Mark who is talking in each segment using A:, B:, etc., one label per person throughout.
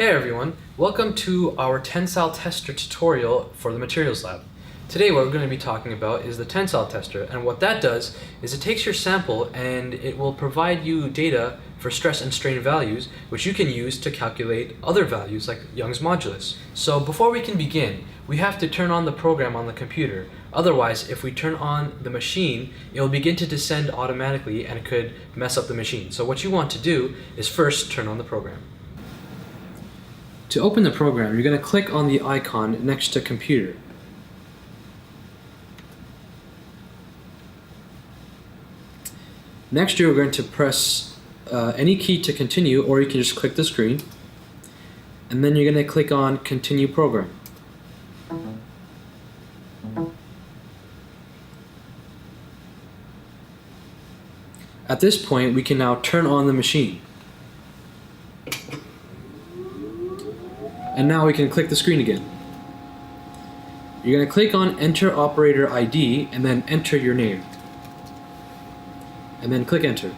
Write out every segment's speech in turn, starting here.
A: Hey everyone, welcome to our Tensile tester tutorial for the materials lab. Today what we're going to be talking about is the tensile tester, and what that does is it takes your sample and it will provide you data for stress and strain values which you can use to calculate other values like Young's modulus. So before we can begin, we have to turn on the program on the computer. Otherwise, if we turn on the machine, it will begin to descend automatically and it could mess up the machine. So what you want to do is first turn on the program. To open the program, you're going to click on the icon next to computer. Next, you're going to press any key to continue, or you can just click the screen. And then you're going to click on continue program. At this point, we can now turn on the machine. And now we can click the screen again. You're going to click on Enter Operator ID and then enter your name. And then click Enter.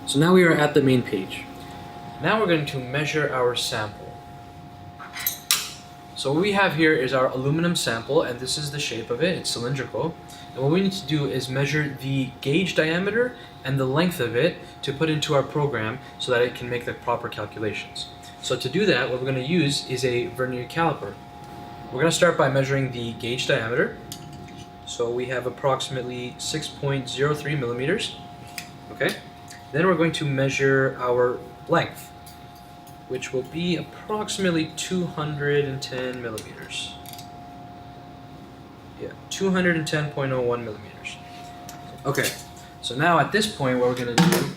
A: So now we are at the main page. Now we're going to measure our sample. So what we have here is our aluminum sample, and this is the shape of it. It's cylindrical. And what we need to do is measure the gauge diameter and the length of it to put into our program so that it can make the proper calculations. So to do that, what we're going to use is a vernier caliper. We're going to start by measuring the gauge diameter. So we have approximately 6.03 millimeters. Okay. Then we're going to measure our length, which will be approximately 210 millimeters. Yeah, 210.01 millimeters. Okay, so now at this point what we're going to do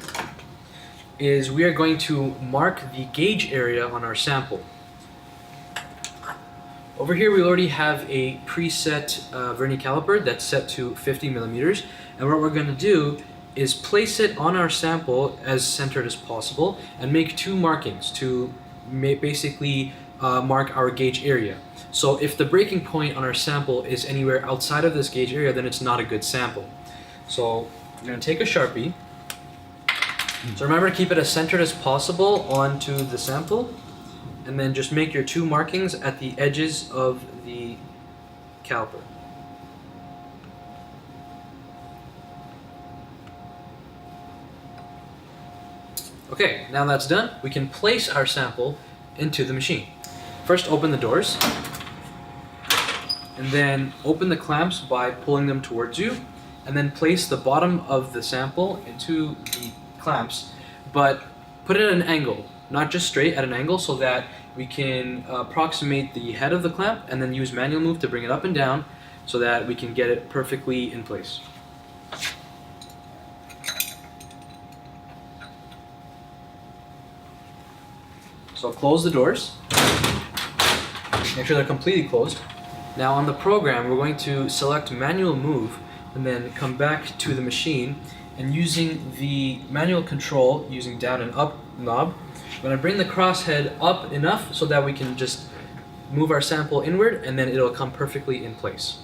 A: is we are going to mark the gauge area on our sample. Over here we already have a preset vernier caliper that's set to 50 millimeters, and what we're going to do is place it on our sample as centered as possible and make two markings to basically mark our gauge area. So if the breaking point on our sample is anywhere outside of this gauge area, then it's not a good sample. So I'm going to take a Sharpie. So remember to keep it as centered as possible onto the sample, and then just make your two markings at the edges of the caliper. Okay, now that's done, we can place our sample into the machine. First, open the doors, and then open the clamps by pulling them towards you, and then place the bottom of the sample into the clamps, but put it at an angle, not just straight, at an angle, so that we can approximate the head of the clamp and then use manual move to bring it up and down so that we can get it perfectly in place. So close the doors, make sure they're completely closed. Now on the program, we're going to select manual move and then come back to the machine, and using the manual control, using down and up knob, I'm going to bring the crosshead up enough so that we can just move our sample inward, and then it'll come perfectly in place.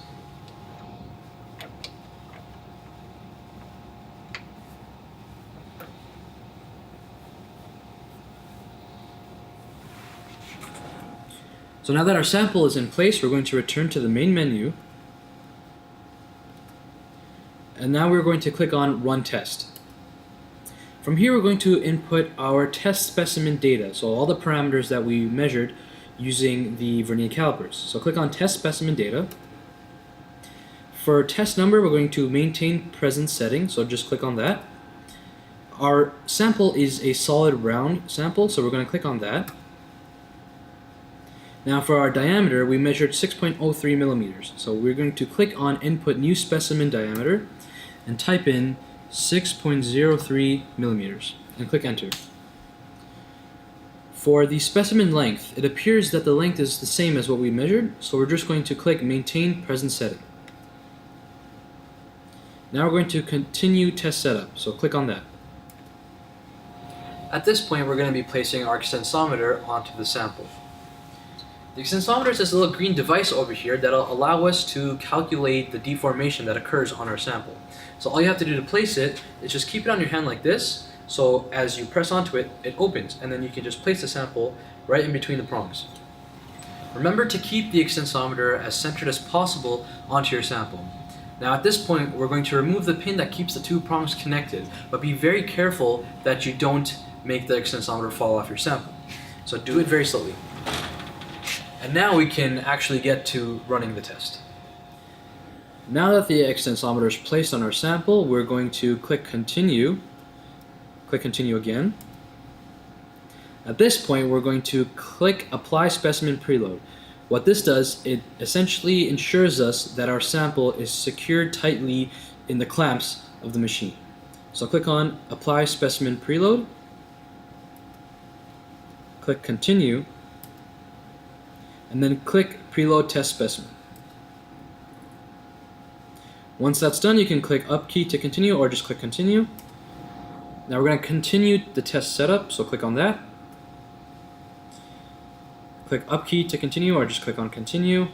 A: So now that our sample is in place, we're going to return to the main menu. And now we're going to click on Run Test. From here we're going to input our test specimen data, so all the parameters that we measured using the vernier calipers. So click on Test Specimen Data. For test number, we're going to maintain present setting, so just click on that. Our sample is a solid round sample, so we're going to click on that. Now for our diameter, we measured 6.03 millimeters. So we're going to click on Input New Specimen Diameter and type in 6.03 millimeters and click Enter. For the specimen length, it appears that the length is the same as what we measured, so we're just going to click Maintain Present Setting. Now we're going to continue test setup, so click on that. At this point, we're going to be placing our extensometer onto the sample. The extensometer is this little green device over here that'll allow us to calculate the deformation that occurs on our sample. So all you have to do to place it is just keep it on your hand like this, So as you press onto it, it opens, and then you can just place the sample right in between the prongs. Remember to keep the extensometer as centered as possible onto your sample. Now at this point, we're going to remove the pin that keeps the two prongs connected, but be very careful that you don't make the extensometer fall off your sample. So do it very slowly. And now we can actually get to running the test. Now that the extensometer is placed on our sample, we're going to click continue. Click continue again. At this point, we're going to click apply specimen preload. What this does, it essentially ensures us that our sample is secured tightly in the clamps of the machine. So click on apply specimen preload. Click continue. And then click preload test specimen. Once that's done, you can click up key to continue or just click continue. Now we're going to continue the test setup, so click on that. Click up key to continue or just click on continue.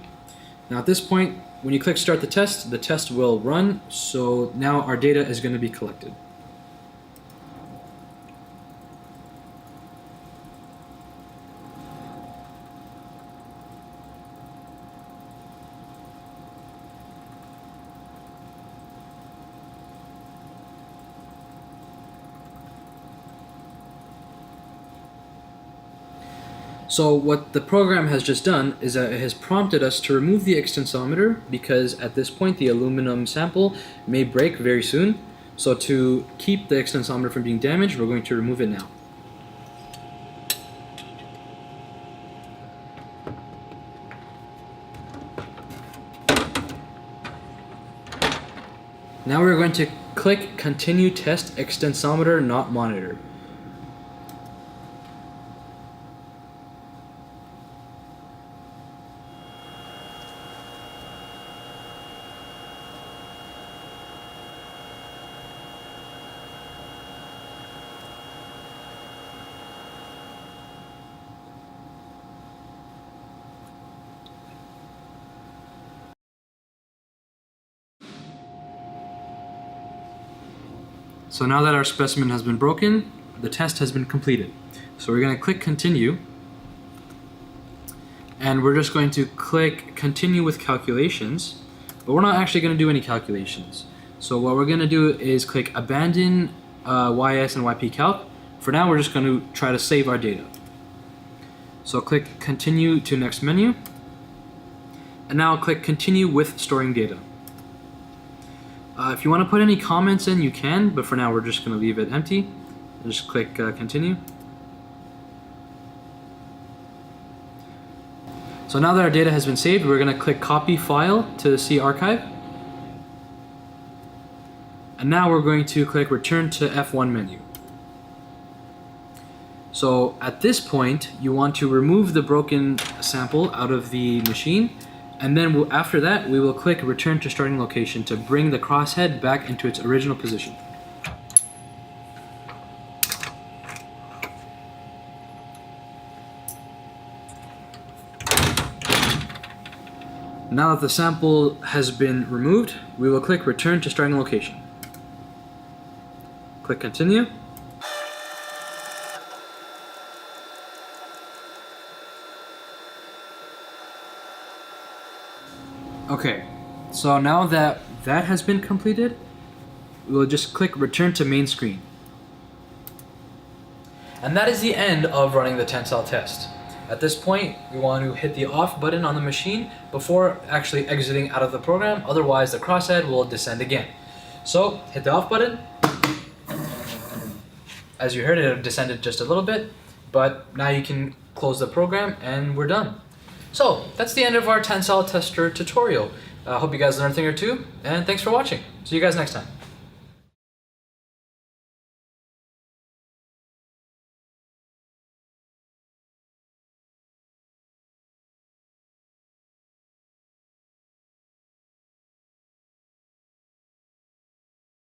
A: Now at this point, when you click start the test will run, so now our data is going to be collected. So what the program has just done is that it has prompted us to remove the extensometer because at this point the aluminum sample may break very soon. So to keep the extensometer from being damaged, we're going to remove it now. Now we're going to click continue test extensometer not monitored. So now that our specimen has been broken, the test has been completed. So we're going to click continue, and we're just going to click continue with calculations, but we're not actually going to do any calculations. So what we're going to do is click abandon YS and YP calc. For now, we're just going to try to save our data. So click continue to next menu, and now click continue with storing data. If you want to put any comments in, you can, but for now we're just going to leave it empty. Just click continue. So now that our data has been saved, we're going to click copy file to C archive. And now we're going to click return to F1 menu. So at this point, you want to remove the broken sample out of the machine. And then after that, we will click return to starting location to bring the crosshead back into its original position. Now that the sample has been removed, we will click return to starting location. Click continue. Okay, so now that that has been completed, we'll just click return to main screen. And that is the end of running the tensile test. At this point, we want to hit the off button on the machine before actually exiting out of the program, otherwise the crosshead will descend again. So hit the off button. As you heard, it descended just a little bit, but now you can close the program and we're done. So that's the end of our tensile tester tutorial. I hope you guys learned a thing or two, and thanks for watching. See you guys next time.